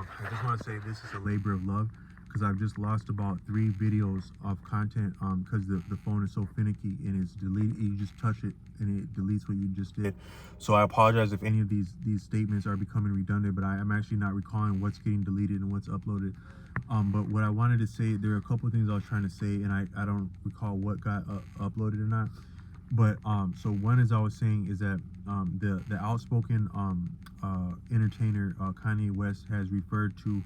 I just want to say this is a labor of love because I've just lost about 3 videos of content because the phone is so finicky and it's deleted. You just touch it and it deletes what you just did. So I apologize if any of these statements are becoming redundant, but I'm actually not recalling what's getting deleted and what's uploaded. But what I wanted to say, there are a couple of things I was trying to say, and I don't recall what got uploaded or not. But so one, as I was saying, is that the outspoken entertainer Kanye West has referred to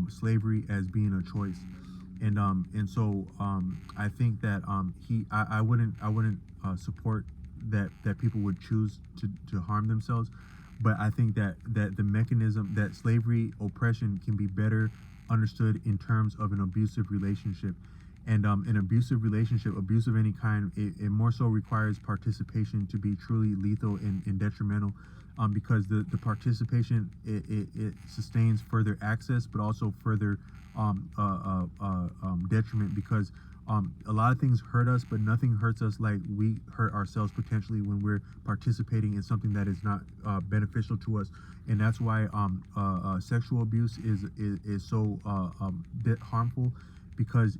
slavery as being a choice, and so I think that I wouldn't support that people would choose to harm themselves, but I think that the mechanism that slavery oppression can be better understood in terms of an abusive relationship. And an abusive relationship, abuse of any kind, it more so requires participation to be truly lethal and detrimental, because the participation, it sustains further access, but also further detriment, because a lot of things hurt us, but nothing hurts us like we hurt ourselves potentially when we're participating in something that is not beneficial to us. And that's why sexual abuse is so harmful, because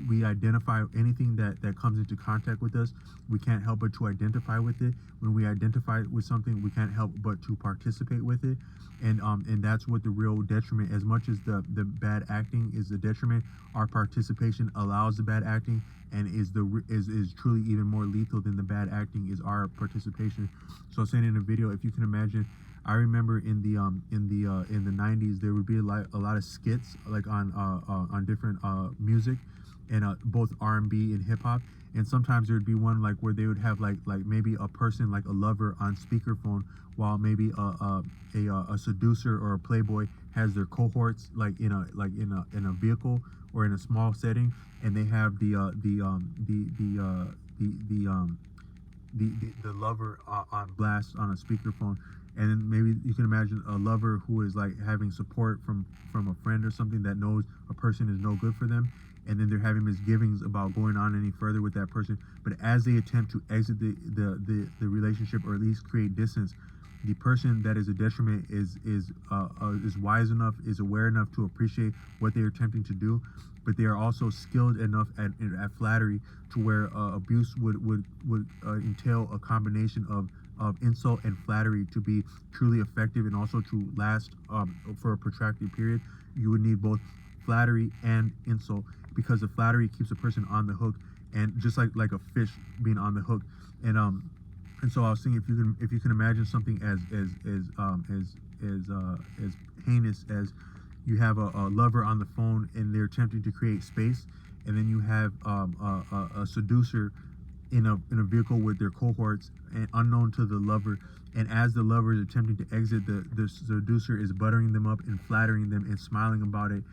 we identify anything that comes into contact with us. We can't help but to identify with it. When we identify with something, we can't help but to participate with it. And that's what the real detriment, as much as the bad acting is the detriment, our participation allows the bad acting, and is truly even more lethal than the bad acting is our participation. So I was saying in the video, if you can imagine, I remember in the 90s there would be a lot of skits like on different music, and both R&B and hip hop. And sometimes there would be one like where they would have like maybe a person, like a lover, on speakerphone, while maybe a seducer or a playboy has their cohorts like in a vehicle or in a small setting, and they have the lover on blast on a speakerphone. And then maybe you can imagine a lover who is like having support from a friend or something that knows a person is no good for them, and then they're having misgivings about going on any further with that person. But as they attempt to exit the relationship, or at least create distance, the person that is a detriment is wise enough, is aware enough to appreciate what they are attempting to do, but they are also skilled enough at flattery to where abuse would entail a combination of insult and flattery to be truly effective and also to last for a protracted period. You would need both flattery and insult, because the flattery keeps a person on the hook, and just like a fish being on the hook. And so I was saying, if you can imagine something as heinous as you have a lover on the phone and they're attempting to create space, and then you have a seducer in a vehicle with their cohorts, and unknown to the lover. And as the lover is attempting to exit, the seducer is buttering them up and flattering them and smiling about it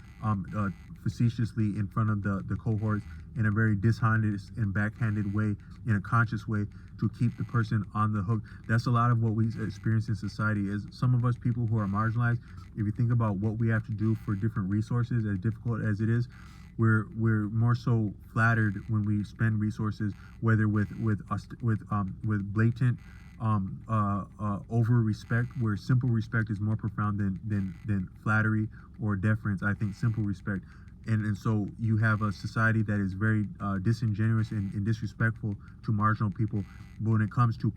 facetiously in front of the cohorts, in a very dishonest and backhanded way, in a conscious way, to keep the person on the hook. That's a lot of what we experience in society. Is some of us people who are marginalized, if you think about what we have to do for different resources, as difficult as it is, we're more so flattered when we spend resources, whether with blatant over respect, where simple respect is more profound than flattery or deference. I think simple respect. And so you have a society that is very disingenuous and disrespectful to marginal people. But when it comes to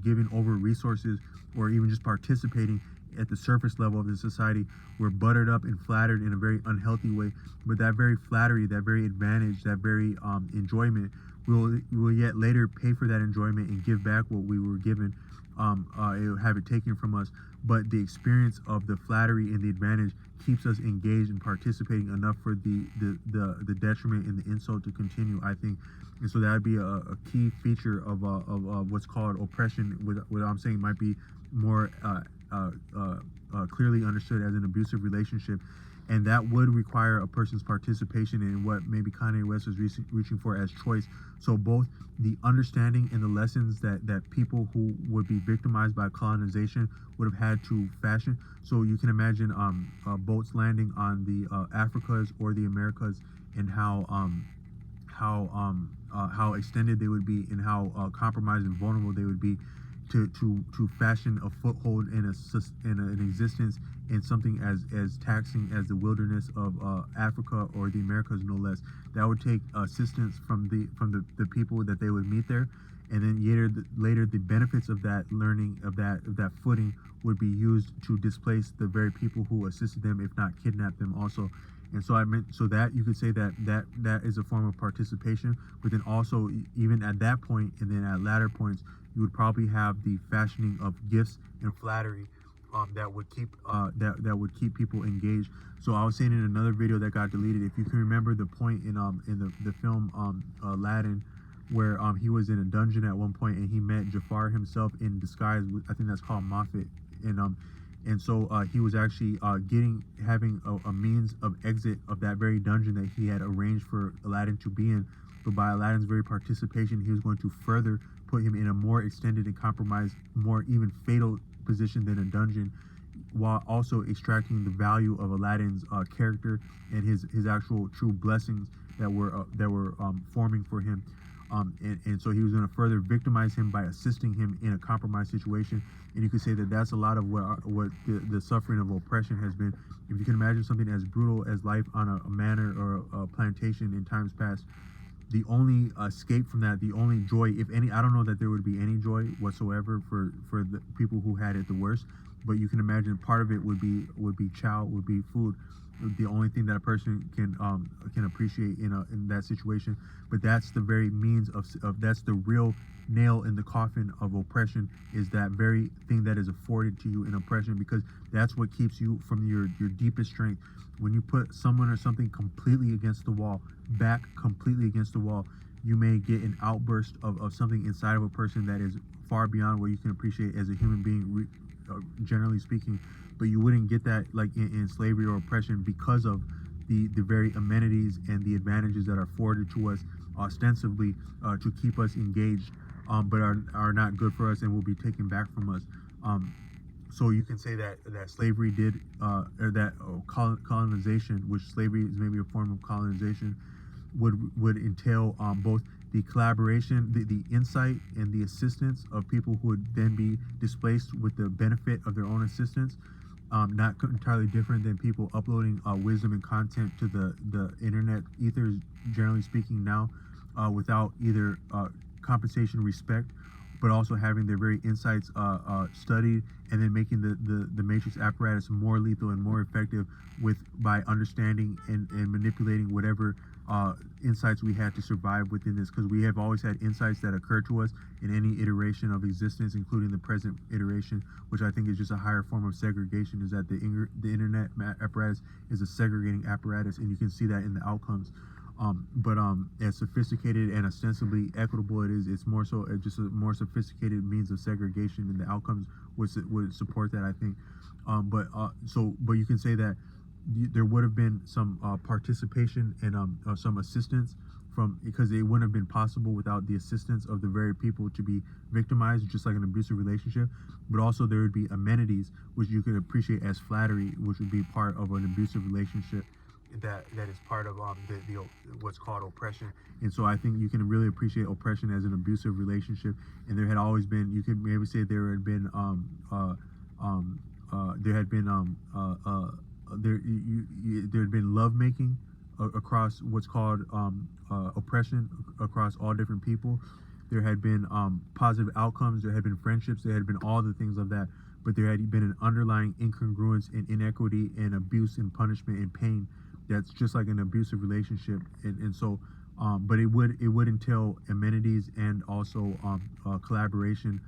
giving over resources, or even just participating at the surface level of the society, we're buttered up and flattered in a very unhealthy way. But that very flattery, that very advantage, that very enjoyment, we'll yet later pay for that enjoyment and give back what we were given, have it taken from us. But the experience of the flattery and the advantage keeps us engaged and participating enough for the detriment and the insult to continue, I think. And so that would be a key feature of what's called oppression, what I'm saying might be more clearly understood as an abusive relationship. And that would require a person's participation in what maybe Kanye West was reaching for as choice. So both the understanding and the lessons that people who would be victimized by colonization would have had to fashion. So you can imagine boats landing on the Africas or the Americas, and how extended they would be, and how compromised and vulnerable they would be. to fashion a foothold in an existence in something as taxing as the wilderness of Africa or the Americas, no less. That would take assistance from the people that they would meet there, and then later the benefits of that learning of that footing would be used to displace the very people who assisted them, if not kidnap them also. And so so that you could say that is a form of participation. But then also, even at that point, and then at latter points, you would probably have the fashioning of gifts and flattery that would keep people engaged. So I was saying in another video that got deleted, if you can remember the point in the film Aladdin, where he was in a dungeon at one point and he met Jafar himself in disguise. I think that's called Moffat, and so he was actually having a means of exit of that very dungeon that he had arranged for Aladdin to be in. But by Aladdin's very participation, he was going to further put him in a more extended and compromised, more even fatal position than a dungeon, while also extracting the value of Aladdin's character and his actual true blessings that were forming for him. And so he was going to further victimize him by assisting him in a compromised situation. And you could say that that's a lot of what the suffering of oppression has been. If you can imagine something as brutal as life on a manor or a plantation in times past, the only escape from that, the only joy, if any, I don't know that there would be any joy whatsoever for the people who had it the worst, but you can imagine part of it would be chow, would be food, the only thing that a person can appreciate in that situation. But that's the very means of that's the real nail in the coffin of oppression, is that very thing that is afforded to you in oppression, because that's what keeps you from your deepest strength. When you put someone or something completely against the wall, back completely against the wall, you may get an outburst of something inside of a person that is far beyond what you can appreciate as a human being, generally speaking. But you wouldn't get that like in slavery or oppression, because of the very amenities and the advantages that are afforded to us ostensibly to keep us engaged, but are not good for us and will be taken back from us. So you can say that slavery did, or that colonization, which slavery is maybe a form of colonization, would entail both the collaboration, the insight, and the assistance of people who would then be displaced with the benefit of their own assistance. Not entirely different than people uploading wisdom and content to the internet ethers, generally speaking now, without either compensation, respect, but also having their very insights studied, and then making the matrix apparatus more lethal and more effective by understanding and manipulating whatever insights we had to survive within this, because we have always had insights that occur to us in any iteration of existence, including the present iteration, which I think is just a higher form of segregation, is that the internet apparatus is a segregating apparatus, and you can see that in the outcomes. But as sophisticated and ostensibly equitable it is, it's more so just a more sophisticated means of segregation, and the outcomes would support that, I think. But you can say that there would have been some participation and some assistance because it wouldn't have been possible without the assistance of the very people to be victimized, just like an abusive relationship. But also there would be amenities which you could appreciate as flattery, which would be part of an abusive relationship that is part of the what's called oppression. And so I think you can really appreciate oppression as an abusive relationship. And there had always been, you could maybe say there had been lovemaking across what's called oppression across all different people. There had been positive outcomes, there had been friendships, there had been all the things of that, but there had been an underlying incongruence and inequity and abuse and punishment and pain that's just like an abusive relationship. And so but it would entail amenities and also collaboration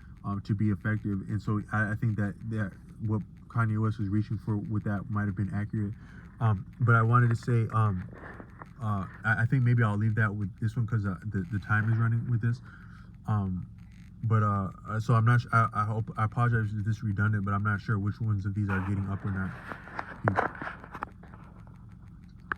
to be effective. And so I think that what Kanye West was reaching for with that might have been accurate. But I wanted to say, I think maybe I'll leave that with this one, because the time is running with this. So I'm not. I apologize if this is redundant, but I'm not sure which ones of these are getting up or not. Peace.